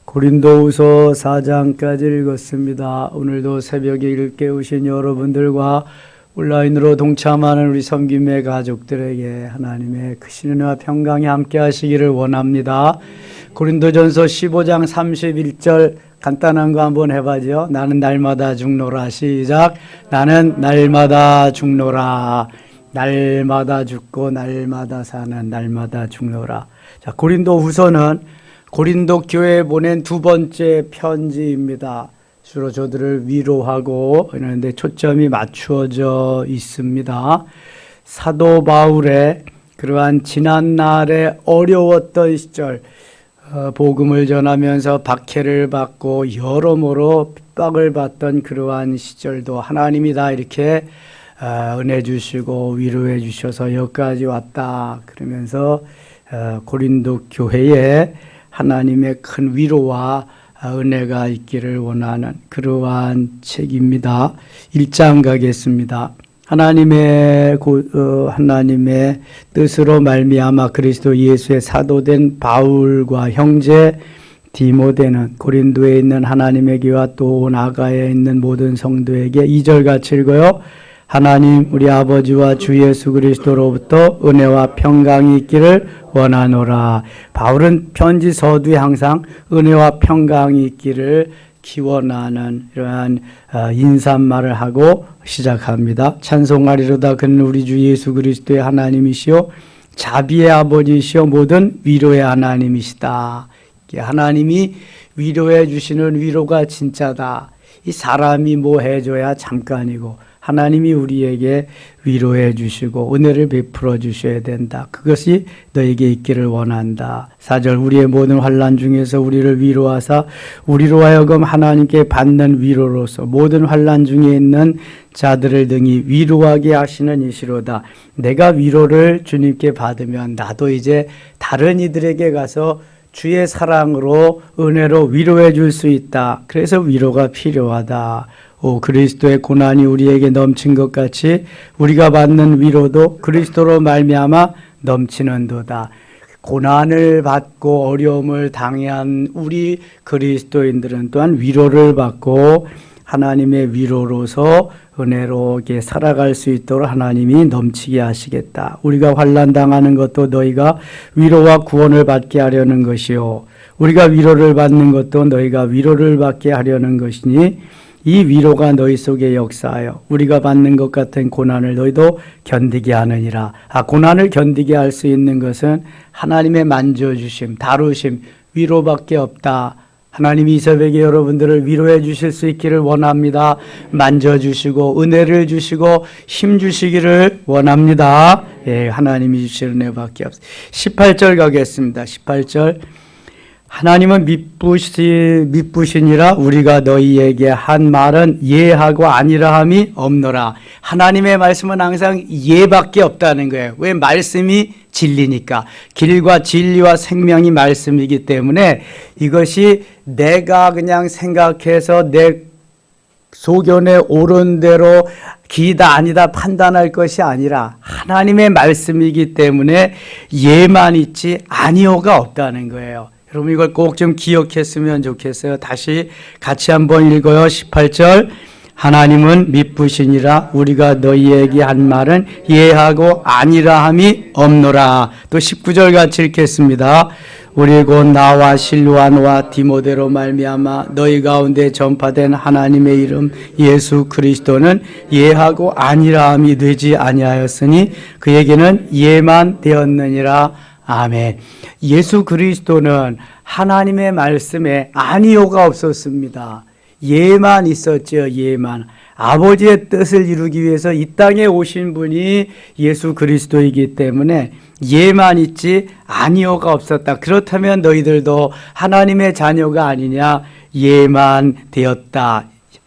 고린도후서 4장까지 읽었습니다. 오늘도 새벽에 일깨우신 여러분들과 온라인으로 동참하는 우리 섬김의 가족들에게 하나님의 크신 은혜와 평강이 함께 하시기를 원합니다. 고린도전서 15장 31절 간단한 거 한번 해봐죠. 나는 날마다 죽노라. 시작. 나는 날마다 죽노라. 날마다 죽고 날마다 사는 날마다 죽노라. 자, 고린도후서는 고린도 교회에 보낸 두 번째 편지입니다. 주로 저들을 위로하고 그런데 초점이 맞추어져 있습니다. 사도 바울의 그러한 지난날에 어려웠던 시절, 복음을 전하면서 박해를 받고 여러모로 핍박을 받던 그러한 시절도 하나님이 다 이렇게 은혜 주시고 위로해 주셔서 여기까지 왔다. 그러면서 고린도 교회에 하나님의 큰 위로와 은혜가 있기를 원하는 그러한 책입니다. 1장 가겠습니다. 하나님의 뜻으로 말미암아 그리스도 예수의 사도된 바울과 형제 디모데는 고린도에 있는 하나님의 교회와 또 온 아가야에 있는 모든 성도에게 2절 같이 읽어요. 하나님 우리 아버지와 주 예수 그리스도로부터 은혜와 평강이 있기를 원하노라. 바울은 편지 서두에 항상 은혜와 평강이 있기를 기원하는 이러한 인사말을 하고 시작합니다. 찬송하리로다. 그는 우리 주 예수 그리스도의 하나님이시요 자비의 아버지시요 모든 위로의 하나님이시다. 하나님이 위로해 주시는 위로가 진짜다. 이 사람이 뭐 해줘야 잠깐이고 하나님이 우리에게 위로해 주시고 은혜를 베풀어 주셔야 된다. 그것이 너에게 있기를 원한다. 4절 우리의 모든 환난 중에서 우리를 위로하사 우리로 하여금 하나님께 받는 위로로서 모든 환난 중에 있는 자들을 등이 위로하게 하시는 이시로다. 내가 위로를 주님께 받으면 나도 이제 다른 이들에게 가서 주의 사랑으로 은혜로 위로해 줄 수 있다. 그래서 위로가 필요하다. 그리스도의 고난이 우리에게 넘친 것 같이 우리가 받는 위로도 그리스도로 말미암아 넘치는도다. 고난을 받고 어려움을 당한 우리 그리스도인들은 또한 위로를 받고 하나님의 위로로서 은혜롭게 살아갈 수 있도록 하나님이 넘치게 하시겠다. 우리가 환난 당하는 것도 너희가 위로와 구원을 받게 하려는 것이요 우리가 위로를 받는 것도 너희가 위로를 받게 하려는 것이니 이 위로가 너희 속에 역사하여 우리가 받는 것 같은 고난을 너희도 견디게 하느니라. 고난을 견디게 할 수 있는 것은 하나님의 만져주심, 다루심, 위로밖에 없다. 하나님이 이 새벽에 여러분들을 위로해 주실 수 있기를 원합니다. 만져주시고 은혜를 주시고 힘 주시기를 원합니다. 예, 하나님이 주실 은혜밖에 없습니다. 18절 가겠습니다. 18절 하나님은 미쁘시니라 우리가 너희에게 한 말은 예하고 아니라함이 없노라. 하나님의 말씀은 항상 예밖에 없다는 거예요. 왜? 말씀이 진리니까. 길과 진리와 생명이 말씀이기 때문에 이것이 내가 그냥 생각해서 내 소견에 옳은 대로 기다 아니다 판단할 것이 아니라 하나님의 말씀이기 때문에 예만 있지 아니오가 없다는 거예요. 여러분 이걸 꼭 좀 기억했으면 좋겠어요. 다시 같이 한번 읽어요. 18절 하나님은 미쁘시니라 우리가 너희에게 한 말은 예하고 아니라함이 없노라. 또 19절 같이 읽겠습니다. 우리 곧 나와 실로아노와 디모데로 말미암아 너희 가운데 전파된 하나님의 이름 예수 그리스도는 예하고 아니라함이 되지 아니하였으니 그에게는 예만 되었느니라. 아멘. 예수 그리스도는 하나님의 말씀에 아니오가 없었습니다. 예만 있었죠. 예만. 아버지의 뜻을 이루기 위해서 이 땅에 오신 분이 예수 그리스도이기 때문에 예만 있지 아니오가 없었다. 그렇다면 너희들도 하나님의 자녀가 아니냐? 예만 되었다.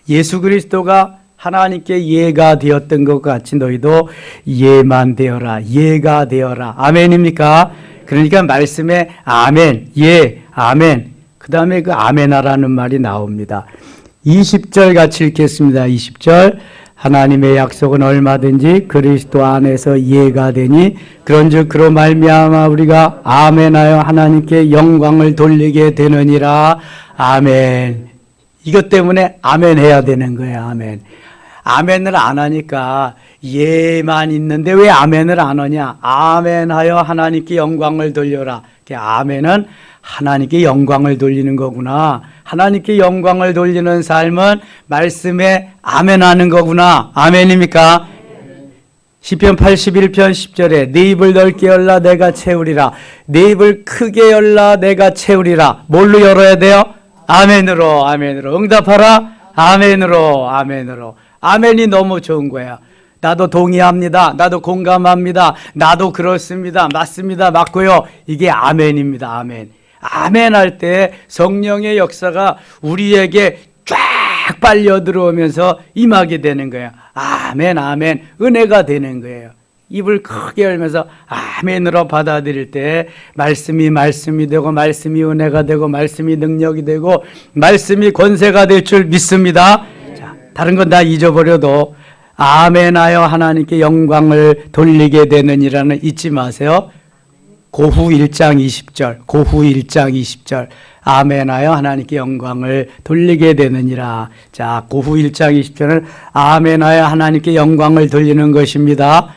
예수 그리스도가 하나님께 예가 되었던 것 같이 너희도 예만 되어라. 예가 되어라. 아멘입니까? 그러니까 말씀에 아멘, 예, 아멘. 그 다음에 그 아멘하라는 말이 나옵니다. 20절 같이 읽겠습니다. 20절 하나님의 약속은 얼마든지 그리스도 안에서 예가 되니 그런즉 그로 말미암아 우리가 아멘하여 하나님께 영광을 돌리게 되느니라. 아멘. 이것 때문에 아멘 해야 되는 거예요. 아멘. 아멘을 안 하니까 예만 있는데 왜 아멘을 안 하냐? 아멘하여 하나님께 영광을 돌려라. 아멘은 하나님께 영광을 돌리는 거구나. 하나님께 영광을 돌리는 삶은 말씀에 아멘하는 거구나. 아멘입니까? 시편 81편 10절에 네 입을 넓게 열라 내가 채우리라. 네 입을 크게 열라 내가 채우리라. 뭘로 열어야 돼요? 아멘으로. 아멘으로. 응답하라. 아멘으로. 아멘으로. 아멘이 너무 좋은 거야. 나도 동의합니다. 나도 공감합니다. 나도 그렇습니다. 맞습니다. 맞고요. 이게 아멘입니다. 아멘. 아멘 할 때 성령의 역사가 우리에게 쫙 빨려 들어오면서 임하게 되는 거예요. 아멘, 아멘. 은혜가 되는 거예요. 입을 크게 열면서 아멘으로 받아들일 때 말씀이 되고 말씀이 은혜가 되고 말씀이 능력이 되고 말씀이 권세가 될 줄 믿습니다. 자, 다른 건 다 잊어버려도 아멘하여 하나님께 영광을 돌리게 되느니라는 잊지 마세요. 고후 1장 20절, 고후 1장 20절. 아멘하여 하나님께 영광을 돌리게 되느니라. 자, 고후 1장 20절은 아멘하여 하나님께 영광을 돌리는 것입니다.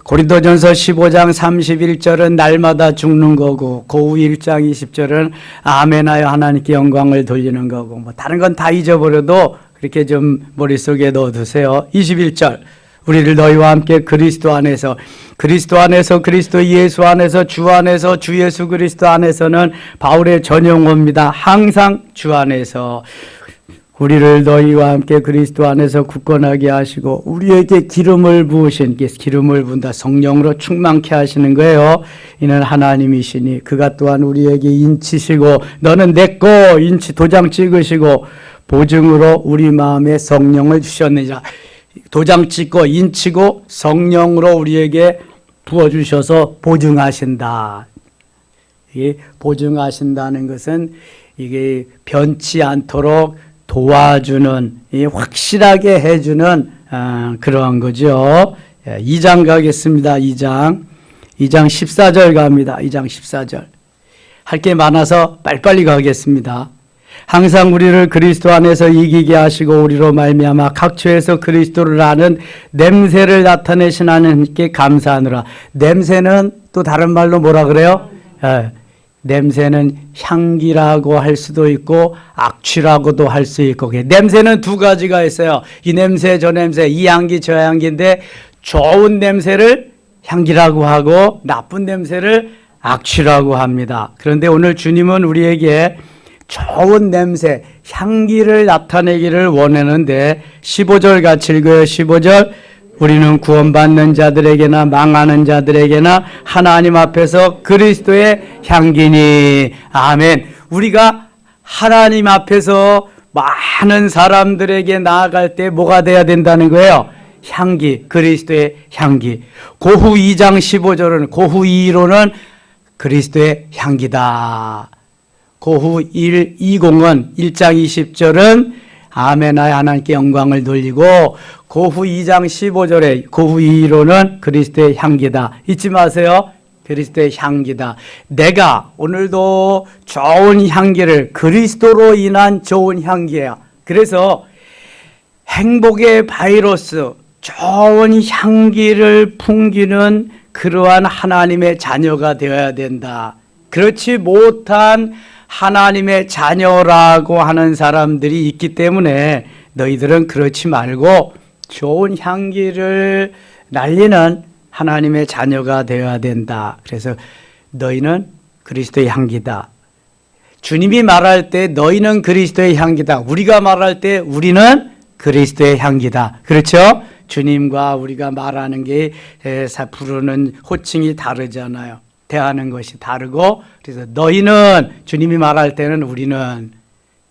고린도전서 15장 31절은 날마다 죽는 거고, 고후 1장 20절은 아멘하여 하나님께 영광을 돌리는 거고, 뭐 다른 건 다 잊어버려도 그렇게 좀 머릿속에 넣어두세요. 21절. 우리를 너희와 함께 그리스도 안에서 그리스도 예수 안에서 주 예수 그리스도 안에서는 바울의 전용어입니다. 항상 주 안에서 우리를 너희와 함께 그리스도 안에서 굳건하게 하시고 우리에게 기름을 부으신, 기름을 부은다, 성령으로 충만케 하시는 거예요. 이는 하나님이시니 그가 또한 우리에게 인치시고 너는 내 거 인치 도장 찍으시고 보증으로 우리 마음에 성령을 주셨느니라. 도장 찍고 인치고 성령으로 우리에게 부어주셔서 보증하신다. 이게 보증하신다는 것은 이게 변치 않도록 도와주는, 확실하게 해주는 그러한 거죠. 2장 가겠습니다. 2장 14절 갑니다. 2장 14절. 할 게 많아서 빨리빨리 가겠습니다. 항상 우리를 그리스도 안에서 이기게 하시고 우리로 말미암아 각처에서 그리스도를 아는 냄새를 나타내신 하나님께 감사하노라. 냄새는 또 다른 말로 뭐라 그래요? 냄새는 향기라고 할 수도 있고 악취라고도 할 수 있고, 냄새는 두 가지가 있어요. 이 냄새 저 냄새, 이 향기 저 향기인데 좋은 냄새를 향기라고 하고 나쁜 냄새를 악취라고 합니다. 그런데 오늘 주님은 우리에게 좋은 냄새, 향기를 나타내기를 원하는데 15절 같이 읽어요. 15절. 우리는 구원받는 자들에게나 망하는 자들에게나 하나님 앞에서 그리스도의 향기니. 아멘. 우리가 하나님 앞에서 많은 사람들에게 나아갈 때 뭐가 돼야 된다는 거예요? 향기, 그리스도의 향기. 고후 2장 15절은, 고후 2로는 그리스도의 향기다. 고후 120은 1장 20절은 아멘하여 하나님께 영광을 돌리고, 고후 2장 15절에 고후 2로는 그리스도의 향기다. 잊지 마세요. 그리스도의 향기다. 내가 오늘도 좋은 향기를, 그리스도로 인한 좋은 향기예요. 그래서 행복의 바이러스, 좋은 향기를 풍기는 그러한 하나님의 자녀가 되어야 된다. 그렇지 못한 하나님의 자녀라고 하는 사람들이 있기 때문에 너희들은 그렇지 말고 좋은 향기를 날리는 하나님의 자녀가 되어야 된다. 그래서 너희는 그리스도의 향기다. 주님이 말할 때 너희는 그리스도의 향기다. 우리가 말할 때 우리는 그리스도의 향기다. 그렇죠? 주님과 우리가 말하는 게 부르는 호칭이 다르잖아요. 대하는 것이 다르고, 그래서 너희는, 주님이 말할 때는 우리는,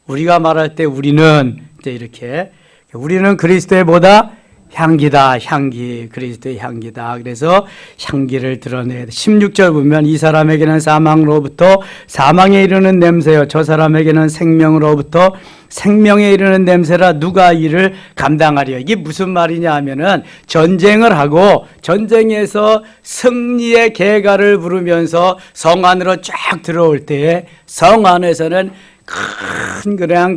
우리가 말할 때 우리는, 이제 이렇게, 우리는 그리스도의 뭐다? 향기다. 향기, 그리스도의 향기다. 그래서 향기를 드러내야 돼. 16절 보면 이 사람에게는 사망으로부터 사망에 이르는 냄새요, 저 사람에게는 생명으로부터 생명에 이르는 냄새라 누가 이를 감당하리요. 이게 무슨 말이냐 하면은, 전쟁을 하고 전쟁에서 승리의 개가를 부르면서 성 안으로 쫙 들어올 때에 성 안에서는 큰 그냥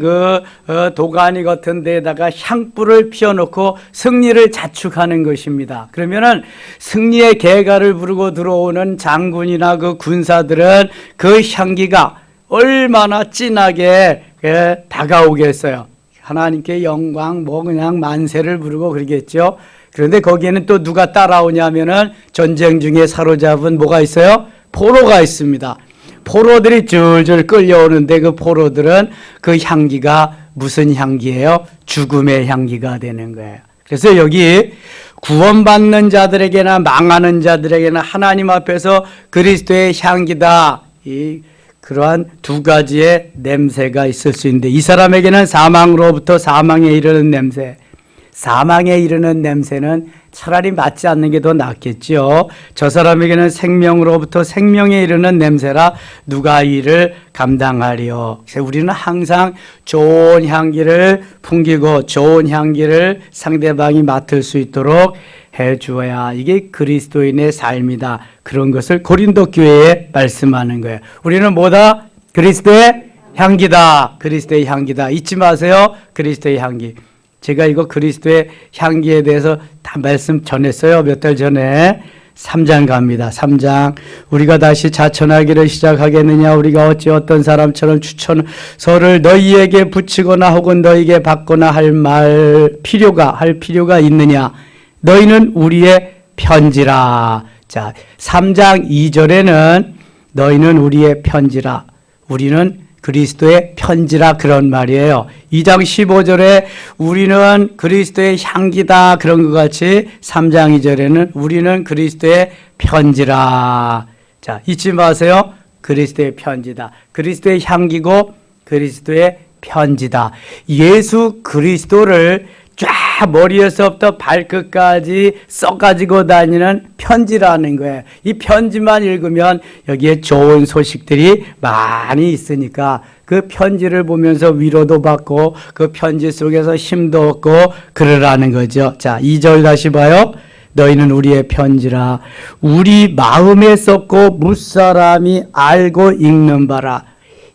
도가니 같은 데다가 향불을 피워놓고 승리를 자축하는 것입니다. 그러면은 승리의 개가를 부르고 들어오는 장군이나 그 군사들은 그 향기가 얼마나 진하게 다가오겠어요. 하나님께 영광 그냥 만세를 부르고 그러겠죠. 그런데 거기에는 또 누가 따라오냐면은 전쟁 중에 사로잡은 뭐가 있어요? 포로가 있습니다. 포로들이 줄줄 끌려오는데 그 포로들은 그 향기가 무슨 향기예요? 죽음의 향기가 되는 거예요. 그래서 여기 구원받는 자들에게나 망하는 자들에게나 하나님 앞에서 그리스도의 향기다. 그러한 두 가지의 냄새가 있을 수 있는데 이 사람에게는 사망으로부터 사망에 이르는 냄새, 사망에 이르는 냄새는 차라리 맡지 않는 게 더 낫겠죠. 저 사람에게는 생명으로부터 생명에 이르는 냄새라 누가 이를 감당하리요. 그래서 우리는 항상 좋은 향기를 풍기고 좋은 향기를 상대방이 맡을 수 있도록 해주어야 이게 그리스도인의 삶이다. 그런 것을 고린도 교회에 말씀하는 거예요. 우리는 뭐다? 그리스도의 향기다. 그리스도의 향기다. 잊지 마세요. 그리스도의 향기. 제가 이거 그리스도의 향기에 대해서 다 말씀 전했어요. 몇 달 전에. 3장 갑니다. 3장. 우리가 다시 자천하기를 시작하겠느냐? 우리가 어찌 어떤 사람처럼 추천서를 너희에게 붙이거나 혹은 너희에게 받거나 할 필요가 있느냐? 너희는 우리의 편지라. 자, 3장 2절에는 너희는 우리의 편지라. 우리는 그리스도의 편지라 그런 말이에요. 2장 15절에 우리는 그리스도의 향기다 그런 것 같이 3장 2절에는 우리는 그리스도의 편지라. 자, 잊지 마세요. 그리스도의 편지다. 그리스도의 향기고 그리스도의 편지다. 예수 그리스도를 쫙 머리에서부터 발끝까지 써가지고 다니는 편지라는 거예요. 이 편지만 읽으면 여기에 좋은 소식들이 많이 있으니까 그 편지를 보면서 위로도 받고 그 편지 속에서 힘도 얻고 그러라는 거죠. 자, 2절 다시 봐요. 너희는 우리의 편지라. 우리 마음에 썼고 무사람이 알고 읽는 바라.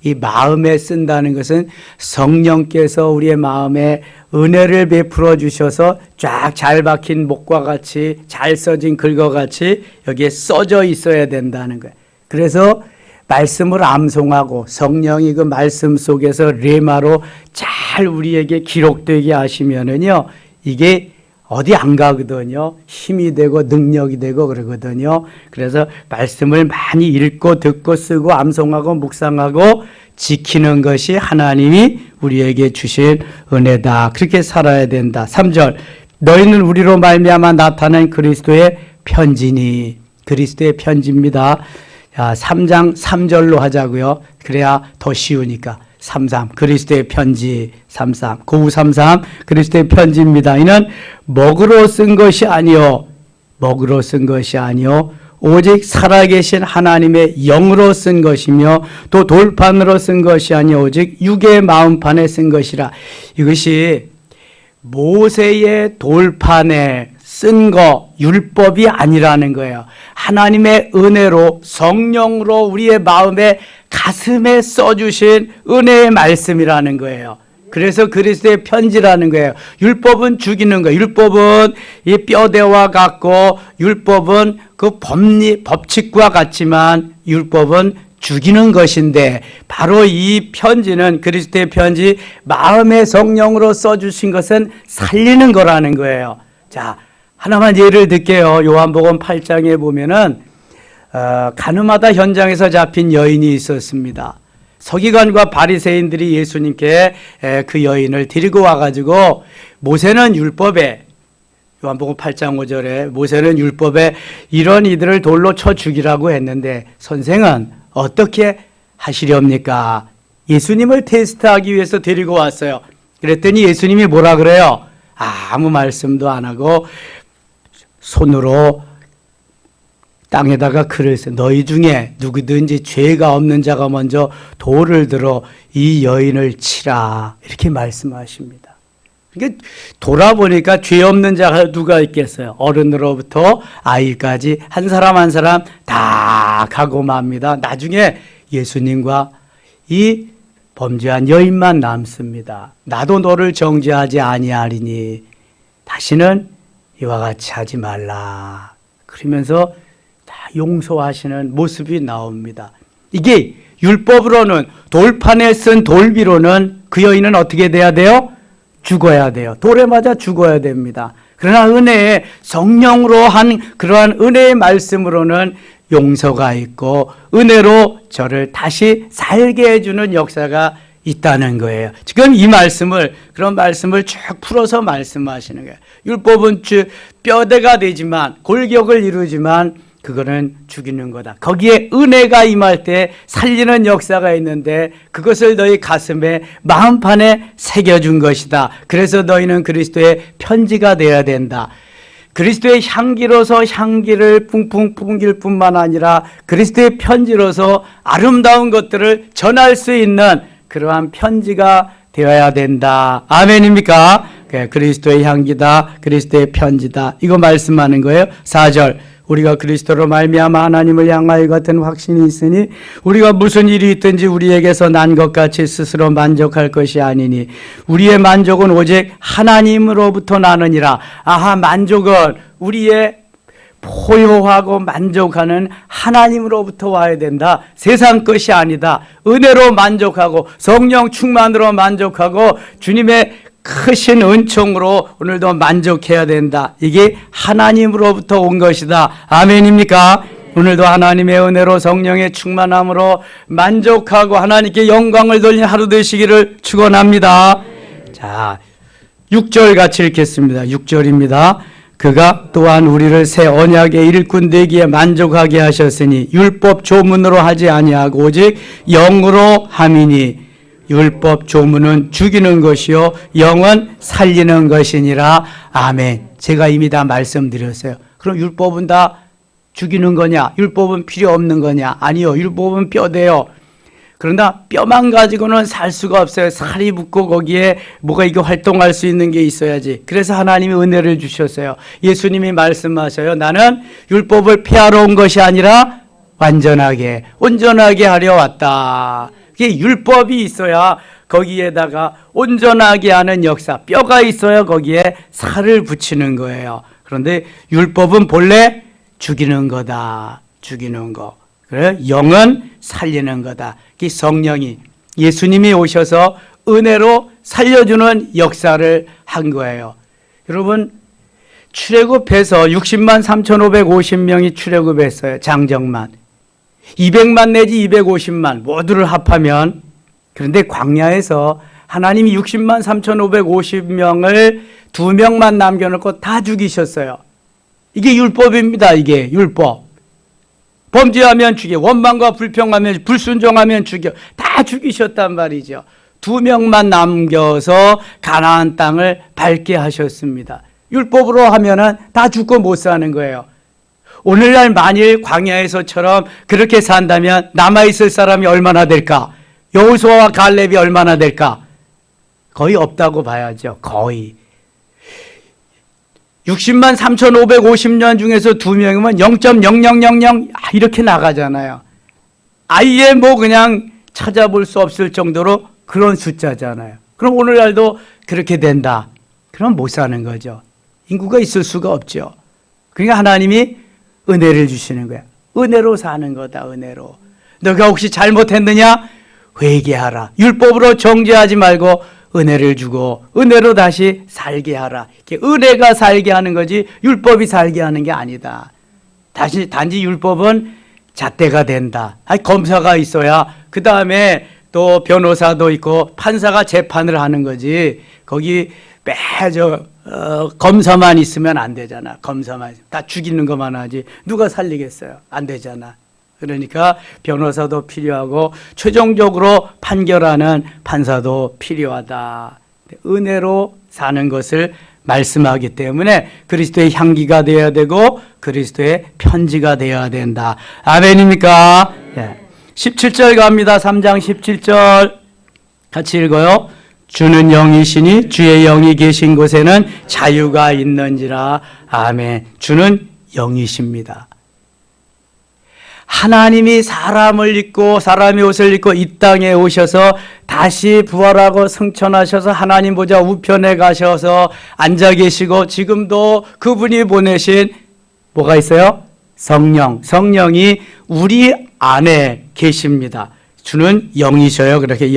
이 마음에 쓴다는 것은 성령께서 우리의 마음에 은혜를 베풀어 주셔서 쫙 잘 박힌 목과 같이 잘 써진 글과 같이 여기에 써져 있어야 된다는 거예요. 그래서 말씀을 암송하고 성령이 그 말씀 속에서 레마로 잘 우리에게 기록되게 하시면은요, 이게 어디 안 가거든요. 힘이 되고 능력이 되고 그러거든요. 그래서 말씀을 많이 읽고 듣고 쓰고 암송하고 묵상하고 지키는 것이 하나님이 우리에게 주신 은혜다. 그렇게 살아야 된다. 3절 너희는 우리로 말미암아 나타낸 그리스도의 편지니. 그리스도의 편지입니다. 3장 3절로 하자고요. 그래야 더 쉬우니까. 33 그리스도의 편지 33 고우 33 그리스도의 편지입니다. 이는 먹으로 쓴 것이 아니요 오직 살아계신 하나님의 영으로 쓴 것이며 또 돌판으로 쓴 것이 아니요 오직 육의 마음판에 쓴 것이라. 이것이 모세의 돌판에 쓴 거 율법이 아니라는 거예요. 하나님의 은혜로 성령으로 우리의 마음에 가슴에 써주신 은혜의 말씀이라는 거예요. 그래서 그리스도의 편지라는 거예요. 율법은 죽이는 거예요. 율법은 이 뼈대와 같고 율법은 그 법칙과 같지만 율법은 죽이는 것인데 바로 이 편지는 그리스도의 편지 마음의 성령으로 써주신 것은 살리는 거라는 거예요. 자, 하나만 예를 들게요. 요한복음 8장에 보면은 가늠하다 현장에서 잡힌 여인이 있었습니다. 서기관과 바리새인들이 예수님께 그 여인을 데리고 와가지고 모세는 율법에 요한복음 8장 5절에 모세는 율법에 이런 이들을 돌로 쳐 죽이라고 했는데 선생은 어떻게 하시렵니까? 예수님을 테스트하기 위해서 데리고 왔어요. 그랬더니 예수님이 뭐라 그래요? 아무 말씀도 안 하고 손으로 땅에다가 글을 써. 너희 중에 누구든지 죄가 없는 자가 먼저 돌을 들어 이 여인을 치라. 이렇게 말씀하십니다. 그러니까 돌아보니까 죄 없는 자가 누가 있겠어요. 어른으로부터 아이까지 한 사람 한 사람 다 가고 맙니다. 나중에 예수님과 이 범죄한 여인만 남습니다. 나도 너를 정죄하지 아니하리니 다시는 이와 같이 하지 말라. 그러면서 다 용서하시는 모습이 나옵니다. 이게 율법으로는, 돌판에 쓴 돌비로는 그 여인은 어떻게 돼야 돼요? 죽어야 돼요. 돌에 맞아 죽어야 됩니다. 그러나 은혜의, 성령으로 한 그러한 은혜의 말씀으로는 용서가 있고 은혜로 저를 다시 살게 해주는 역사가 있다는 거예요. 지금 이 말씀을, 그런 말씀을 쭉 풀어서 말씀하시는 거예요. 율법은 뼈대가 되지만, 골격을 이루지만 그거는 죽이는 거다. 거기에 은혜가 임할 때 살리는 역사가 있는데 그것을 너희 가슴에, 마음판에 새겨준 것이다. 그래서 너희는 그리스도의 편지가 되어야 된다. 그리스도의 향기로서 향기를 풍풍 풍길 뿐만 아니라 그리스도의 편지로서 아름다운 것들을 전할 수 있는 그러한 편지가 되어야 된다. 아멘입니까? 그리스도의 향기다, 그리스도의 편지다, 이거 말씀하는 거예요. 4절, 우리가 그리스도로 말미암아 하나님을 향하여 같은 확신이 있으니 우리가 무슨 일이 있든지 우리에게서 난 것 같이 스스로 만족할 것이 아니니 우리의 만족은 오직 하나님으로부터 나느니라. 아하, 만족은 우리의 포효하고 만족하는 하나님으로부터 와야 된다. 세상 것이 아니다. 은혜로 만족하고 성령 충만으로 만족하고 주님의 크신 은총으로 오늘도 만족해야 된다. 이게 하나님으로부터 온 것이다. 아멘입니까? 오늘도 하나님의 은혜로 성령의 충만함으로 만족하고 하나님께 영광을 돌리는 하루 되시기를 축원합니다. 자, 6절 같이 읽겠습니다. 6절입니다. 그가 또한 우리를 새 언약의 일꾼 되기에 만족하게 하셨으니 율법 조문으로 하지 아니하고 오직 영으로 함이니 율법 조문은 죽이는 것이요 영은 살리는 것이니라. 아멘. 제가 이미 다 말씀드렸어요. 그럼 율법은 다 죽이는 거냐? 율법은 필요 없는 거냐? 아니요. 율법은 뼈대요. 그러나 뼈만 가지고는 살 수가 없어요. 살이 붙고 거기에 뭐가 이게 활동할 수 있는 게 있어야지. 그래서 하나님이 은혜를 주셨어요. 예수님이 말씀하셔요. 나는 율법을 폐하러 온 것이 아니라 완전하게, 온전하게 하려 왔다. 이게 율법이 있어야 거기에다가 온전하게 하는 역사, 뼈가 있어야 거기에 살을 붙이는 거예요. 그런데 율법은 본래 죽이는 거다. 죽이는 거. 그래, 영은 살리는 거다. 이 성령이, 예수님이 오셔서 은혜로 살려주는 역사를 한 거예요. 여러분, 출애굽해서 60만 3,550명이 출애굽했어요. 장정만. 200만 내지 250만 모두를 합하면. 그런데 광야에서 하나님이 60만 3,550명을 2명만 남겨놓고 다 죽이셨어요. 이게 율법입니다. 이게 율법. 범죄하면 죽여, 원망과 불평하면, 불순종하면 죽여, 다 죽이셨단 말이죠. 2명만 남겨서 가나안 땅을 밟게 하셨습니다. 율법으로 하면은 다 죽고 못 사는 거예요. 오늘날 만일 광야에서처럼 그렇게 산다면 남아있을 사람이 얼마나 될까? 여호수아와 갈렙이 얼마나 될까? 거의 없다고 봐야죠. 거의. 60만 3,550년 중에서 2명이면 0.0000 이렇게 나가잖아요. 아예 뭐 그냥 찾아볼 수 없을 정도로 그런 숫자잖아요. 그럼 오늘날도 그렇게 된다. 그럼 못 사는 거죠. 인구가 있을 수가 없죠. 그러니까 하나님이 은혜를 주시는 거야. 은혜로 사는 거다. 은혜로. 너가 혹시 잘못했느냐? 회개하라. 율법으로 정죄하지 말고 은혜를 주고 은혜로 다시 살게 하라. 이렇게 은혜가 살게 하는 거지 율법이 살게 하는 게 아니다. 단지 율법은 잣대가 된다. 검사가 있어야 그 다음에 또 변호사도 있고 판사가 재판을 하는 거지. 거기 매저 검사만 있으면 안 되잖아. 검사만 다 죽이는 것만 하지 누가 살리겠어요? 안 되잖아. 그러니까 변호사도 필요하고 최종적으로 판결하는 판사도 필요하다. 은혜로 사는 것을 말씀하기 때문에 그리스도의 향기가 되어야 되고 그리스도의 편지가 되어야 된다. 아멘입니까? 네. 17절 갑니다. 3장 17절 같이 읽어요. 주는 영이시니 주의 영이 계신 곳에는 자유가 있는지라. 아멘. 주는 영이십니다. 하나님이 사람을 입고 사람의 옷을 입고 이 땅에 오셔서 다시 부활하고 승천하셔서 하나님 보좌 우편에 가셔서 앉아 계시고 지금도 그분이 보내신 뭐가 있어요? 성령이 우리 안에 계십니다. 주는 영이셔요. 그렇게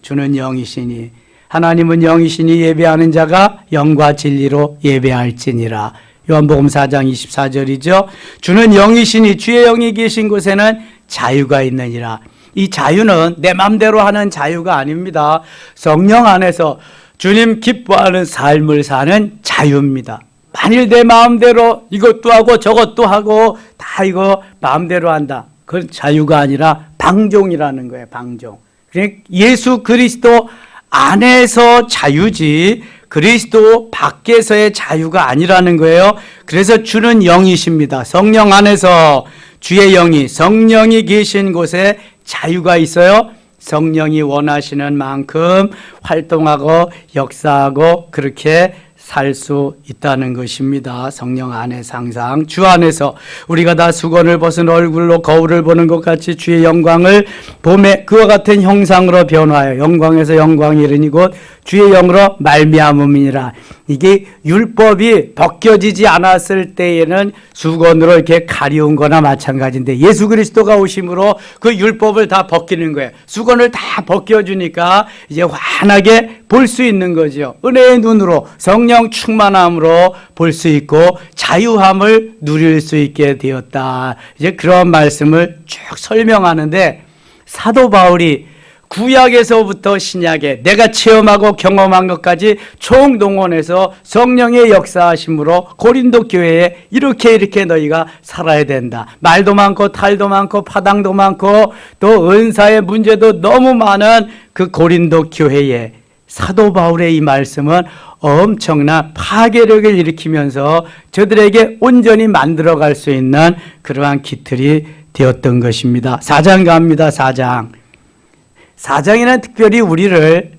주는 영이시니 하나님은 영이시니 예배하는 자가 영과 진리로 예배할지니라. 요한복음 4장 24절이죠. 주는 영이시니 주의 영이 계신 곳에는 자유가 있느니라. 이 자유는 내 마음대로 하는 자유가 아닙니다. 성령 안에서 주님 기뻐하는 삶을 사는 자유입니다. 만일 내 마음대로 이것도 하고 저것도 하고 다 이거 마음대로 한다. 그건 자유가 아니라 방종이라는 거예요. 방종. 그러니까 예수 그리스도 안에서 자유지 그리스도 밖에서의 자유가 아니라는 거예요. 그래서 주는 영이십니다. 성령 안에서 주의 영이 성령이 계신 곳에 자유가 있어요. 성령이 원하시는 만큼 활동하고 역사하고 그렇게 살 수 있다는 것입니다. 성령 안에서 항상 주 안에서 우리가 다 수건을 벗은 얼굴로 거울을 보는 것 같이 주의 영광을 봄에 그와 같은 형상으로 변화하여 영광에서 영광이 이르니 곧 주의 영으로 말미암음이니라. 이게 율법이 벗겨지지 않았을 때에는 수건으로 이렇게 가려운 거나 마찬가지인데 예수 그리스도가 오심으로 그 율법을 다 벗기는 거예요. 수건을 다 벗겨주니까 이제 환하게 볼 수 있는 거죠. 은혜의 눈으로 성령 충만함으로 볼 수 있고 자유함을 누릴 수 있게 되었다. 이제 그런 말씀을 쭉 설명하는데 사도 바울이 구약에서부터 신약에 내가 체험하고 경험한 것까지 총동원해서 성령의 역사하심으로 고린도 교회에 이렇게 너희가 살아야 된다. 말도 많고 탈도 많고 파당도 많고 또 은사의 문제도 너무 많은 그 고린도 교회에 사도 바울의 이 말씀은 엄청난 파괴력을 일으키면서 저들에게 온전히 만들어갈 수 있는 그러한 기틀이 되었던 것입니다. 4장 갑니다. 4장에는 특별히 우리를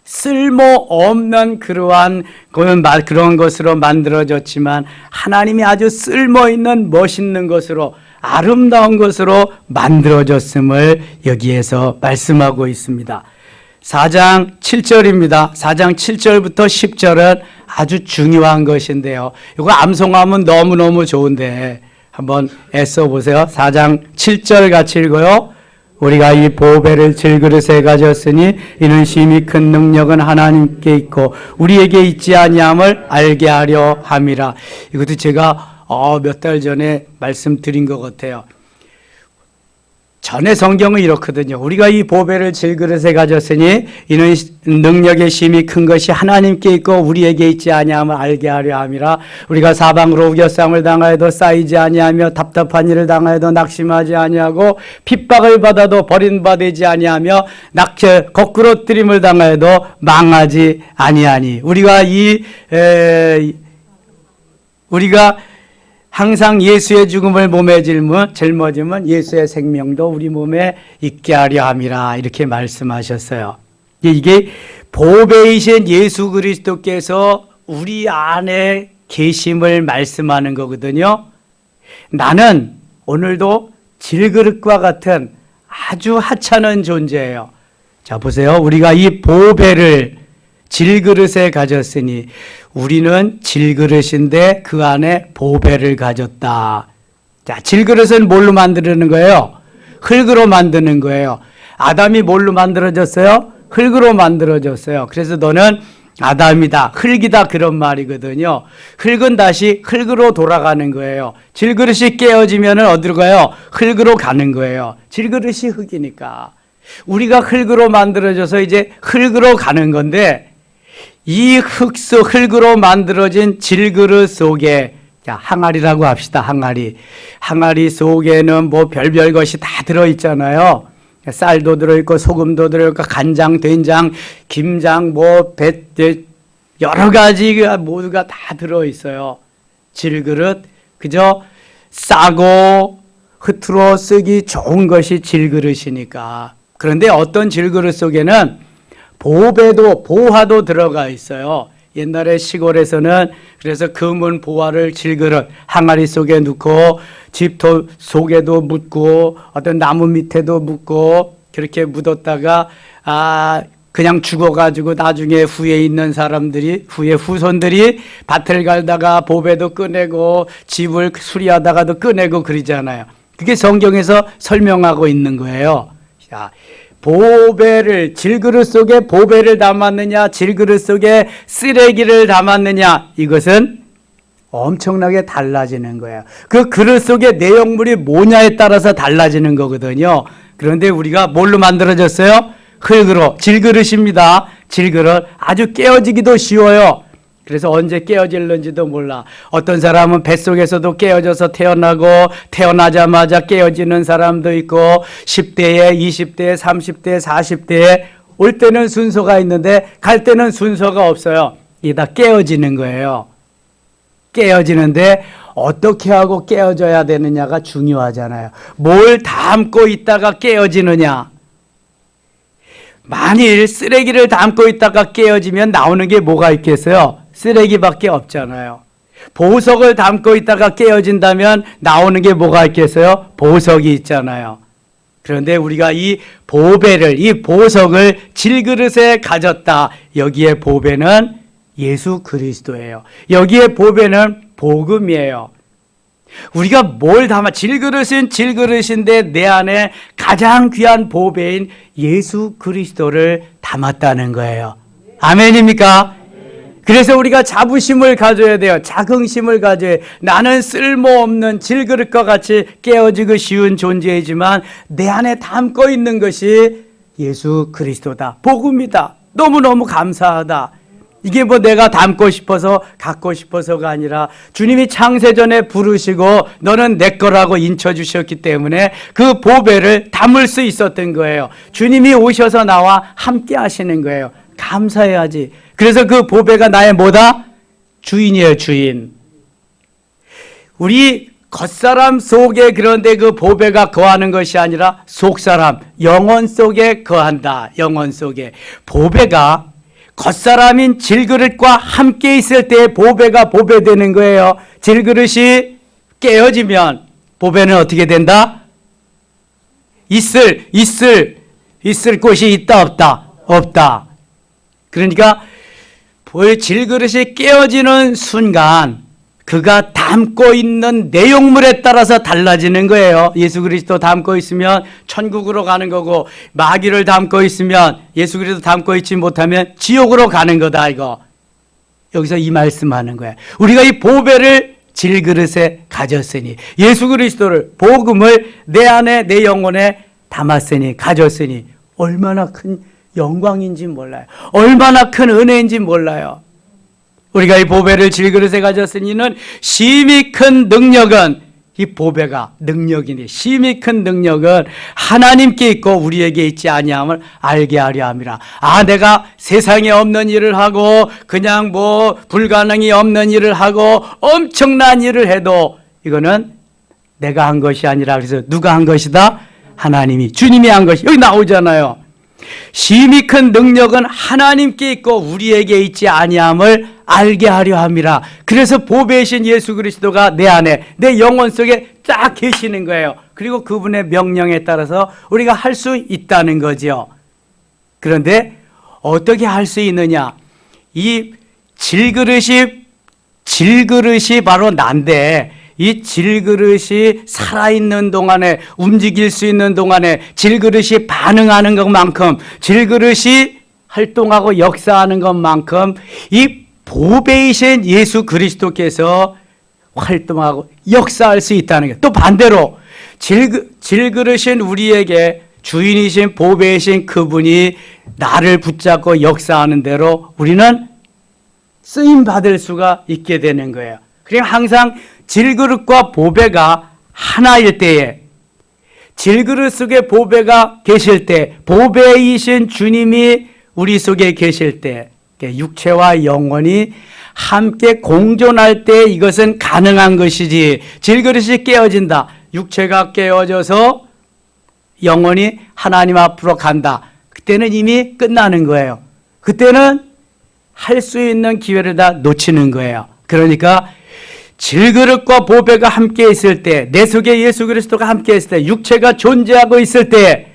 쓸모없는 그런 것으로 만들어졌지만 하나님이 아주 쓸모있는 멋있는 것으로 아름다운 것으로 만들어졌음을 여기에서 말씀하고 있습니다. 4장 7절입니다. 4장 7절부터 10절은 아주 중요한 것인데요. 이거 암송하면 너무너무 좋은데 한번 애써 보세요. 4장 7절 같이 읽어요. 우리가 이 보배를 질그릇에 가졌으니 이는 심히 큰 능력은 하나님께 있고 우리에게 있지 아니함을 알게 하려 함이라. 이것도 제가 몇 달 전에 말씀드린 것 같아요. 전에 성경은 이렇거든요. 우리가 이 보배를 질그릇에 가졌으니 이는 능력의 심히 큰 것이 하나님께 있고 우리에게 있지 아니함을 알게 하려 함이라. 우리가 사방으로 우겨쌈을 당하여도 쌓이지 아니하며 답답한 일을 당하여도 낙심하지 아니하고 핍박을 받아도 버림받지 아니하며 거꾸로 뜨림을 당하여도 망하지 아니하니. 우리가 항상 예수의 죽음을 몸에 짊어지면 예수의 생명도 우리 몸에 있게 하려 함이라. 이렇게 말씀하셨어요. 이게 보배이신 예수 그리스도께서 우리 안에 계심을 말씀하는 거거든요. 나는 오늘도 질그릇과 같은 아주 하찮은 존재예요. 자, 보세요. 우리가 이 보배를 질그릇에 가졌으니 우리는 질그릇인데 그 안에 보배를 가졌다. 자, 질그릇은 뭘로 만드는 거예요? 흙으로 만드는 거예요. 아담이 뭘로 만들어졌어요? 흙으로 만들어졌어요. 그래서 너는 아담이다, 흙이다 그런 말이거든요. 흙은 다시 흙으로 돌아가는 거예요. 질그릇이 깨어지면 어디로 가요? 흙으로 가는 거예요. 질그릇이 흙이니까. 우리가 흙으로 만들어져서 이제 흙으로 가는 건데 이 흙으로 만들어진 질그릇 속에 항아리라고 합시다. 항아리 속에는 뭐 별별 것이 다 들어있잖아요. 쌀도 들어있고 소금도 들어있고 간장, 된장, 김장, 여러 가지가 모두가 다 들어있어요. 질그릇, 그저 싸고 흩으로 쓰기 좋은 것이 질그릇이니까. 그런데 어떤 질그릇 속에는 보화도 들어가 있어요. 옛날에 시골에서는 그래서 금은 보화를 질그릇 항아리 속에 넣고 집터 속에도 묻고 어떤 나무 밑에도 묻고 그렇게 묻었다가 그냥 죽어가지고 나중에 후에 있는 사람들이 후에 후손들이 밭을 갈다가 보배도 꺼내고 집을 수리하다가도 꺼내고 그러잖아요. 그게 성경에서 설명하고 있는 거예요. 자, 보배를 질그릇 속에 보배를 담았느냐 질그릇 속에 쓰레기를 담았느냐 이것은 엄청나게 달라지는 거예요. 그 그릇 속에 내용물이 뭐냐에 따라서 달라지는 거거든요. 그런데 우리가 뭘로 만들어졌어요? 흙으로. 질그릇입니다. 질그릇. 아주 깨어지기도 쉬워요. 그래서 언제 깨어질는지도 몰라. 어떤 사람은 뱃속에서도 깨어져서 태어나고 태어나자마자 깨어지는 사람도 있고 10대에 20대에 30대에 40대에 올 때는 순서가 있는데 갈 때는 순서가 없어요. 이게 다 깨어지는 거예요. 깨어지는데 어떻게 하고 깨어져야 되느냐가 중요하잖아요. 뭘 담고 있다가 깨어지느냐. 만일 쓰레기를 담고 있다가 깨어지면 나오는 게 뭐가 있겠어요? 쓰레기밖에 없잖아요. 보석을 담고 있다가 깨어진다면 나오는 게 뭐가 있겠어요? 보석이 있잖아요. 그런데 우리가 이 보배를, 이 보석을 질그릇에 가졌다. 여기에 보배는 예수 그리스도예요. 여기에 보배는 복음이에요. 우리가 뭘 담아, 질그릇은 질그릇인데 내 안에 가장 귀한 보배인 예수 그리스도를 담았다는 거예요. 아멘입니까? 그래서 우리가 자부심을 가져야 돼요. 자긍심을 가져야 돼요. 나는 쓸모없는 질그릇과 같이 깨어지기 쉬운 존재이지만 내 안에 담고 있는 것이 예수 그리스도다. 복음이다. 너무너무 감사하다. 이게 뭐 내가 담고 싶어서 갖고 싶어서가 아니라 주님이 창세전에 부르시고 너는 내 거라고 인쳐주셨기 때문에 그 보배를 담을 수 있었던 거예요. 주님이 오셔서 나와 함께 하시는 거예요. 감사해야지. 그래서 그 보배가 나의 뭐다? 주인이에요, 주인. 우리 겉사람 속에 그런데 그 보배가 거하는 것이 아니라 속사람, 영혼 속에 거한다. 영혼 속에. 보배가 겉사람인 질그릇과 함께 있을 때 보배가 보배되는 거예요. 질그릇이 깨어지면 보배는 어떻게 된다? 있을 곳이 있다 없다? 없다. 그러니까 질그릇이 깨어지는 순간 그가 담고 있는 내용물에 따라서 달라지는 거예요. 예수 그리스도 담고 있으면 천국으로 가는 거고 마귀를 담고 있으면 예수 그리스도 담고 있지 못하면 지옥으로 가는 거다 이거. 여기서 이 말씀하는 거야. 우리가 이 보배를 질그릇에 가졌으니 예수 그리스도를 복음을 내 안에 내 영혼에 담았으니 가졌으니 얼마나 큰 영광인지 몰라요. 얼마나 큰 은혜인지 몰라요. 우리가 이 보배를 질그릇에 가졌으니는 심히 큰 능력은 이 보배가 능력이니 심히 큰 능력은 하나님께 있고 우리에게 있지 아니함을 알게 하려 함이라. 내가 세상에 없는 일을 하고 그냥 뭐 불가능이 없는 일을 하고 엄청난 일을 해도 이거는 내가 한 것이 아니라 그래서 누가 한 것이다? 하나님이 주님이 한 것이 여기 나오잖아요. 심히 큰 능력은 하나님께 있고 우리에게 있지 아니함을 알게 하려 함이라. 그래서 보배이신 예수 그리스도가 내 안에 내 영혼 속에 딱 계시는 거예요. 그리고 그분의 명령에 따라서 우리가 할 수 있다는 거죠. 그런데 어떻게 할 수 있느냐? 이 질그릇이 바로 난데 이 질그릇이 살아있는 동안에 움직일 수 있는 동안에 질그릇이 반응하는 것만큼 질그릇이 활동하고 역사하는 것만큼 이 보배이신 예수 그리스도께서 활동하고 역사할 수 있다는 거예요. 또 반대로 질그릇인 우리에게 주인이신 보배이신 그분이 나를 붙잡고 역사하는 대로 우리는 쓰임받을 수가 있게 되는 거예요. 그러니까 항상 질그릇과 보배가 하나일 때에 질그릇 속에 보배가 계실 때 보배이신 주님이 우리 속에 계실 때 육체와 영혼이 함께 공존할 때 이것은 가능한 것이지. 질그릇이 깨어진다. 육체가 깨어져서 영혼이 하나님 앞으로 간다. 그때는 이미 끝나는 거예요. 그때는 할 수 있는 기회를 다 놓치는 거예요. 그러니까 질그릇과 보배가 함께 있을 때, 내 속에 예수 그리스도가 함께 있을 때, 육체가 존재하고 있을 때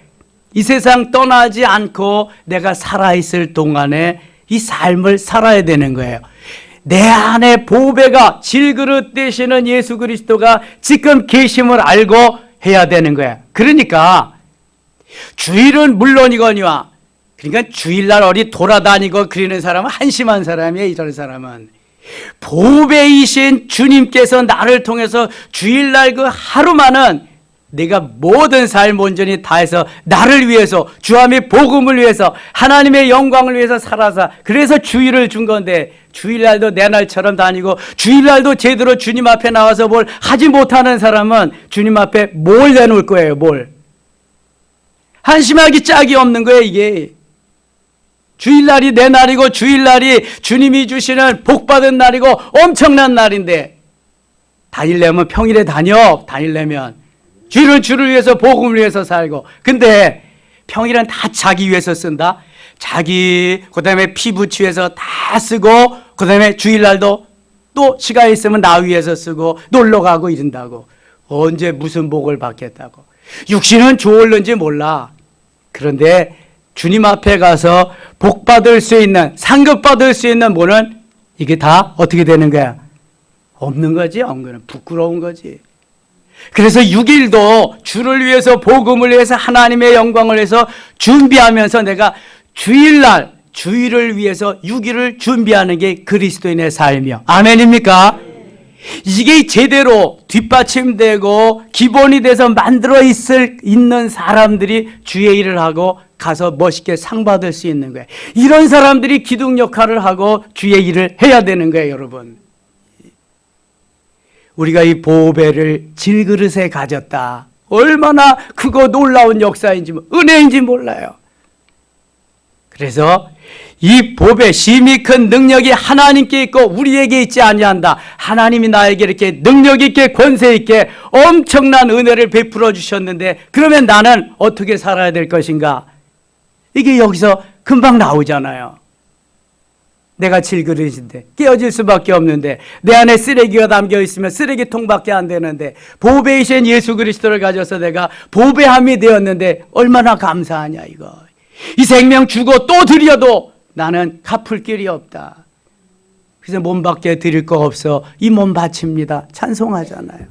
이 세상 떠나지 않고 내가 살아있을 동안에 이 삶을 살아야 되는 거예요. 내 안에 보배가 질그릇 되시는 예수 그리스도가 지금 계심을 알고 해야 되는 거예요. 그러니까 주일은 물론이거니와, 그러니까 주일날 어디 돌아다니고 그러는 사람은 한심한 사람이에요. 이런 사람은 보배이신 주님께서 나를 통해서 주일날 그 하루만은 내가 모든 삶 온전히 다해서 나를 위해서, 주함의 복음을 위해서, 하나님의 영광을 위해서 살아서, 그래서 주일을 준 건데, 주일날도 내 날처럼 다니고 주일날도 제대로 주님 앞에 나와서 뭘 하지 못하는 사람은 주님 앞에 뭘 내놓을 거예요? 뭘? 한심하기 짝이 없는 거예요. 이게 주일날이 내 날이고 주일날이 주님이 주시는 복받은 날이고 엄청난 날인데, 다니려면 평일에 다니려면 주일은 주를 위해서 복음을 위해서 살고, 근데 평일은 다 자기 위해서 쓴다. 자기, 그 다음에 피부치해서 다 쓰고, 그 다음에 주일날도 또 시간 있으면 나 위해서 쓰고 놀러 가고 이런다고. 언제 무슨 복을 받겠다고. 육신은 좋을는지 몰라. 그런데 주님 앞에 가서 복 받을 수 있는, 상급 받을 수 있는 분은 이게 다 어떻게 되는 거야? 없는 거지. 없는 부끄러운 거지. 그래서 6일도 주를 위해서, 복음을 위해서, 하나님의 영광을 위해서 준비하면서 내가 주일날, 주일을 위해서 6일을 준비하는 게 그리스도인의 삶이요. 아멘입니까? 이게 제대로 뒷받침되고 기본이 돼서 만들어 있는 사람들이 주의 일을 하고 가서 멋있게 상 받을 수 있는 거예요. 이런 사람들이 기둥 역할을 하고 주의 일을 해야 되는 거예요, 여러분. 우리가 이 보배를 질그릇에 가졌다. 얼마나 크고 놀라운 역사인지, 은혜인지 몰라요. 그래서 이 보배, 심히 큰 능력이 하나님께 있고 우리에게 있지 아니한다. 하나님이 나에게 이렇게 능력 있게, 권세 있게 엄청난 은혜를 베풀어 주셨는데, 그러면 나는 어떻게 살아야 될 것인가? 이게 여기서 금방 나오잖아요. 내가 질그릇인데 깨어질 수밖에 없는데, 내 안에 쓰레기가 담겨 있으면 쓰레기통밖에 안 되는데, 보배이신 예수 그리스도를 가져서 내가 보배함이 되었는데 얼마나 감사하냐. 이거 이 생명 주고 또 드려도 나는 갚을 길이 없다. 그래서 몸밖에 드릴 거 없어 이 몸 바칩니다. 찬송하잖아요.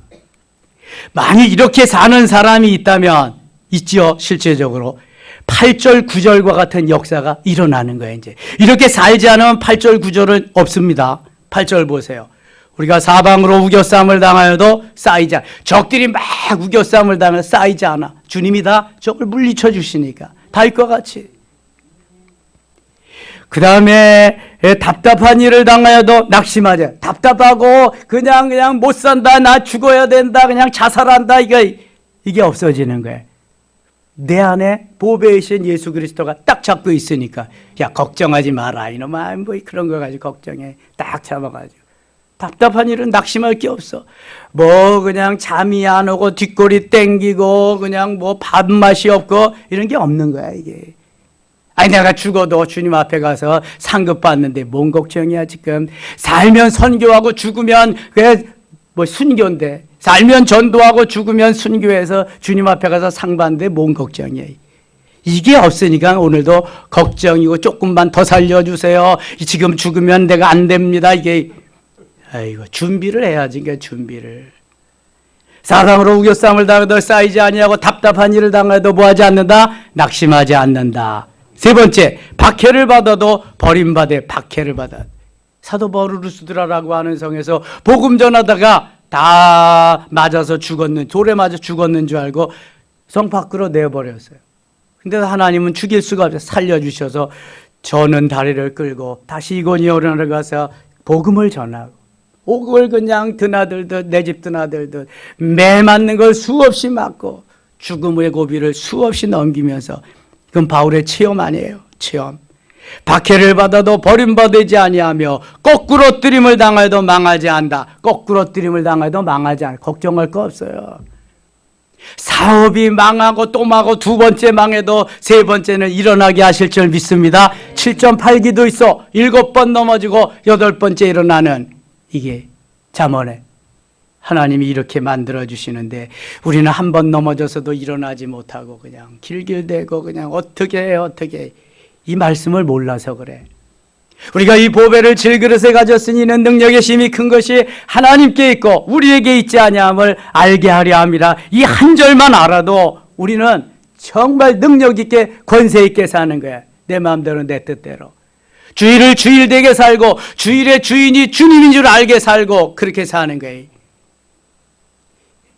만약 이렇게 사는 사람이 있다면, 있지요. 실제적으로 8절 9절과 같은 역사가 일어나는 거예요. 이제 이렇게 살지 않으면 8절 9절은 없습니다. 8절 보세요. 우리가 사방으로 우겨쌈을 당하여도 쌓이지 않아. 적들이 막 우겨쌈을 당하여 쌓이지 않아. 주님이 다 적을 물리쳐 주시니까 달과 같이. 그 다음에 답답한 일을 당하여도 낙심하지. 답답하고 그냥 못 산다, 나 죽어야 된다, 그냥 자살한다, 이게 없어지는 거예요. 내 안에 보배이신 예수 그리스도가 딱 잡고 있으니까, 야 걱정하지 마라 이놈아, 뭐 그런 거 가지고 걱정해. 딱 잡아가지고 답답한 일은 낙심할 게 없어. 뭐 그냥 잠이 안 오고 뒷골이 땡기고 그냥 뭐 밥맛이 없고 이런 게 없는 거야. 이게 아니 내가 죽어도 주님 앞에 가서 상급 받는데 뭔 걱정이야. 지금 살면 선교하고 죽으면 그게 뭐 순교인데, 살면 전도하고 죽으면 순교해서 주님 앞에 가서 상 받는데 뭔 걱정이에요. 이게 없으니까 오늘도 걱정이고, 조금만 더 살려주세요, 지금 죽으면 내가 안 됩니다. 이게 아이고, 준비를 해야지. 그러니까 준비를. 사랑으로 우겨쌈을 당해도 쌓이지 아니하고 답답한 일을 당해도 뭐하지 않는다? 낙심하지 않는다. 세 번째, 박해를 받아도 버림받아. 박해를 받아. 사도 바울 루스드라라고 하는 성에서 복음 전하다가 다 맞아서 죽었는, 돌에 맞아 죽었는 줄 알고 성 밖으로 내버렸어요. 근데 하나님은 죽일 수가 없어서 살려주셔서 저는 다리를 끌고 다시 이고니온으로 가서 복음을 전하고, 옥을 그냥 드나들듯, 내 집 드나들듯 매 맞는 걸 수없이 맞고 죽음의 고비를 수없이 넘기면서, 그건 바울의 체험 아니에요. 체험. 박해를 받아도 버림받지 아니하며 거꾸로 뜨림을 당해도 망하지 않다. 거꾸로 뜨림을 당해도 망하지 않아. 걱정할 거 없어요. 사업이 망하고 또 망하고 두 번째 망해도 세 번째는 일어나게 하실 줄 믿습니다. 7.8기도 있어 7번 넘어지고 8번째 일어나는 이게 잠언에 하나님이 이렇게 만들어 주시는데 우리는 한 번 넘어져서도 일어나지 못하고 그냥 길길대고 그냥 어떻게 해 어떻게 이 말씀을 몰라서 그래. 우리가 이 보배를 질그릇에 가졌으니 이는 능력의 힘이 큰 것이 하나님께 있고 우리에게 있지 아니함을 알게 하려 함이라. 이 한 절만 알아도 우리는 정말 능력 있게 권세 있게 사는 거야. 내 마음대로 내 뜻대로. 주일을 주일되게 살고 주일의 주인이 주님인 줄 알게 살고 그렇게 사는 거예요.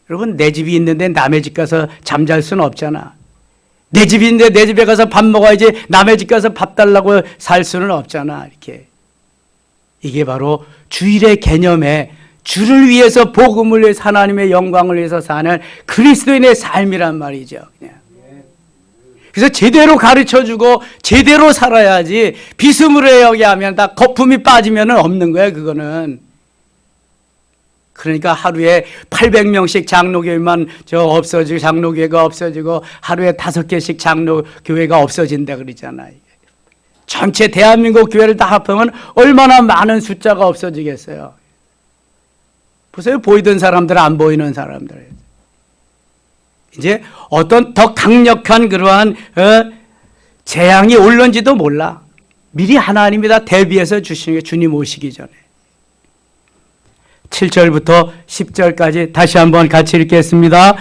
여러분 내 집이 있는데 남의 집 가서 잠잘 수는 없잖아. 내 집이 있는데 내 집에 가서 밥 먹어야지 남의 집 가서 밥 달라고 살 수는 없잖아. 이렇게. 이게 바로 주일의 개념에 주를 위해서 복음을 위해서 하나님의 영광을 위해서 사는 그리스도인의 삶이란 말이죠. 그냥. 그래서 제대로 가르쳐주고 제대로 살아야지 비스무리하게 여기 하면 다 거품이 빠지면 없는 거야 그거는. 그러니까 하루에 800명씩 장로교회만 없어지고 장로교회가 없어지고 하루에 5개씩 장로교회가 없어진다 그러잖아요. 전체 대한민국 교회를 다 합하면 얼마나 많은 숫자가 없어지겠어요. 보세요. 보이던 사람들 안 보이는 사람들. 이제 어떤 더 강력한 그러한 재앙이 올는지도 몰라. 미리 하나님이 다 대비해서 주시는 게 주님 오시기 전에. 7절부터 10절까지 다시 한번 같이 읽겠습니다.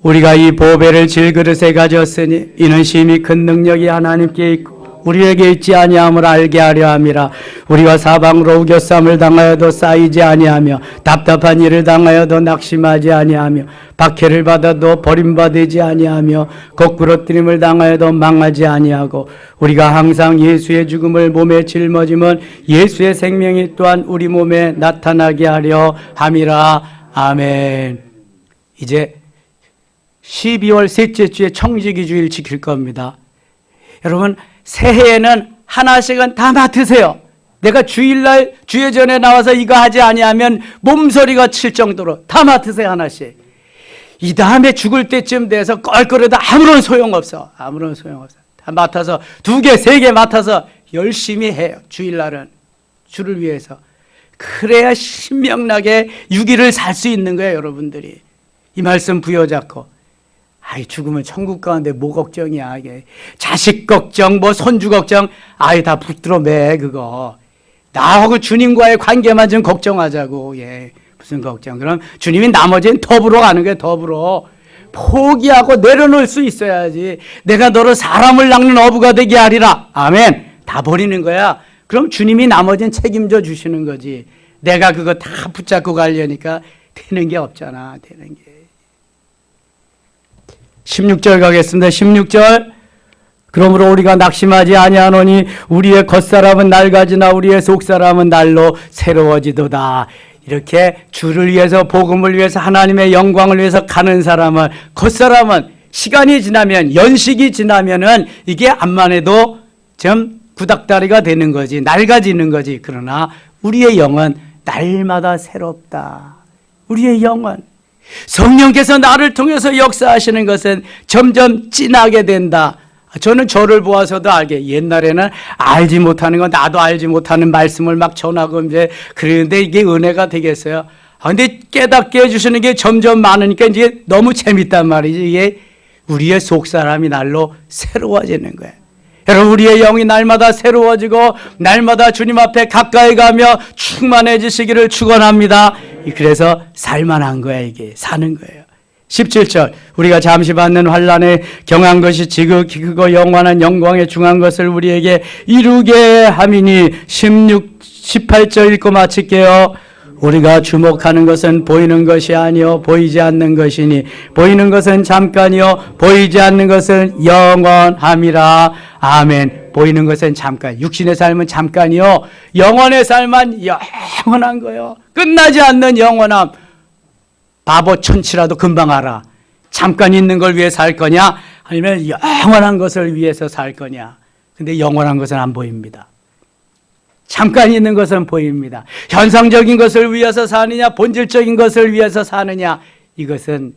우리가 이 보배를 질그릇에 가졌으니 이는 심히 큰 능력이 하나님께 있고 우리에게 있지 아니함을 알게 하려 함이라. 우리가 사방으로 우겨쌈을 당하여도 쌓이지 아니하며 답답한 일을 당하여도 낙심하지 아니하며 박해를 받아도 버림받지 아니하며 거꾸러뜨림을 당하여도 망하지 아니하고 우리가 항상 예수의 죽음을 몸에 짊어지면 예수의 생명이 또한 우리 몸에 나타나게 하려 함이라. 아멘. 이제 12월 셋째 주에 청지기 주일 지킬 겁니다. 여러분 새해에는 하나씩은 다 맡으세요. 내가 주일날 주예전에 나와서 이거 하지 아니하면 몸서리가 칠 정도로 다 맡으세요. 하나씩. 이 다음에 죽을 때쯤 돼서 껄껄해도 아무런 소용없어. 아무런 소용없어. 다 맡아서 2개 3개 맡아서 열심히 해요. 주일날은 주를 위해서. 그래야 신명나게 6일을 살 수 있는 거예요. 여러분들이 이 말씀 부여잡고. 아이 죽으면 천국 가는데 뭐 걱정이야 이게. 자식 걱정 뭐 손주 걱정 아이 다 붙들어 매 그거. 나하고 주님과의 관계만 좀 걱정하자고. 예. 무슨 걱정. 그럼 주님이 나머지는 더불어 가는 거야. 더불어. 포기하고 내려놓을 수 있어야지. 내가 너를 사람을 낚는 어부가 되게 하리라. 아멘. 다 버리는 거야. 그럼 주님이 나머지는 책임져 주시는 거지. 내가 그거 다 붙잡고 가려니까 되는 게 없잖아. 되는 게. 16절 가겠습니다. 16절. 그러므로 우리가 낙심하지 아니하노니 우리의 겉사람은 낡아지나 우리의 속사람은 날로 새로워지도다. 이렇게 주를 위해서 복음을 위해서 하나님의 영광을 위해서 가는 사람은 겉사람은 시간이 지나면 연식이 지나면은 이게 암만 해도 좀 구닥다리가 되는 거지 낡아지는 거지. 그러나 우리의 영은 날마다 새롭다. 우리의 영은 성령께서 나를 통해서 역사하시는 것은 점점 진하게 된다. 저는 저를 보아서도 알게 옛날에는 알지 못하는 건 나도 알지 못하는 말씀을 막 전하고 이제 그러는데 이게 은혜가 되겠어요. 근데 깨닫게 해주시는 게 점점 많으니까 이제 너무 재밌단 말이지. 이게 우리의 속사람이 날로 새로워지는 거예요. 여러분 우리의 영이 날마다 새로워지고 날마다 주님 앞에 가까이 가며 충만해지시기를 축원합니다. 그래서 살만한 거야. 이게 사는 거예요. 17절 우리가 잠시 받는 환난에 경한 것이 지극히 크고 영원한 영광에 중한 것을 우리에게 이루게 함이니 18절 읽고 마칠게요. 우리가 주목하는 것은 보이는 것이 아니요 보이지 않는 것이니 보이는 것은 잠깐이요 보이지 않는 것은 영원함이라. 아멘. 보이는 것은 잠깐. 육신의 삶은 잠깐이요 영원의 삶은 영원한 거요. 끝나지 않는 영원함. 바보 천치라도 금방 알아. 잠깐 있는 걸 위해 살 거냐 아니면 영원한 것을 위해서 살 거냐. 근데 영원한 것은 안 보입니다. 잠깐 있는 것은 보입니다. 현상적인 것을 위해서 사느냐 본질적인 것을 위해서 사느냐 이것은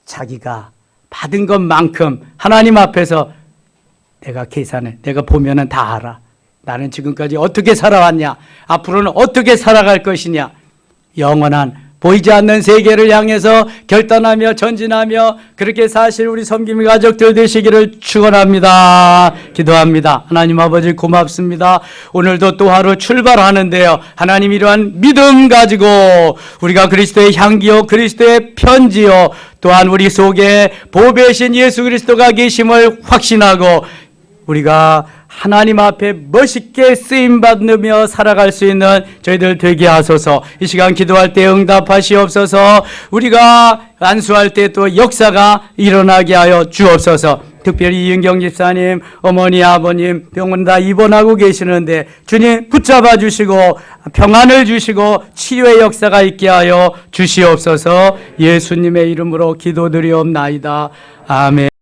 자기가 받은 것만큼 하나님 앞에서 내가 계산해. 내가 보면은 다 알아. 나는 지금까지 어떻게 살아왔냐? 앞으로는 어떻게 살아갈 것이냐? 영원한 보이지 않는 세계를 향해서 결단하며 전진하며 그렇게 사실 우리 섬김이 가족들 되시기를 축원합니다. 기도합니다. 하나님 아버지 고맙습니다. 오늘도 또 하루 출발하는데요. 하나님 이러한 믿음 가지고 우리가 그리스도의 향기요 그리스도의 편지요 또한 우리 속에 보배신 예수 그리스도가 계심을 확신하고 우리가 하나님 앞에 멋있게 쓰임받으며 살아갈 수 있는 저희들 되게 하소서. 이 시간 기도할 때 응답하시옵소서. 우리가 안수할 때 또 역사가 일어나게 하여 주옵소서. 특별히 이은경 집사님, 어머니, 아버님 병원 다 입원하고 계시는데 주님 붙잡아 주시고 평안을 주시고 치유의 역사가 있게 하여 주시옵소서. 예수님의 이름으로 기도드리옵나이다. 아멘.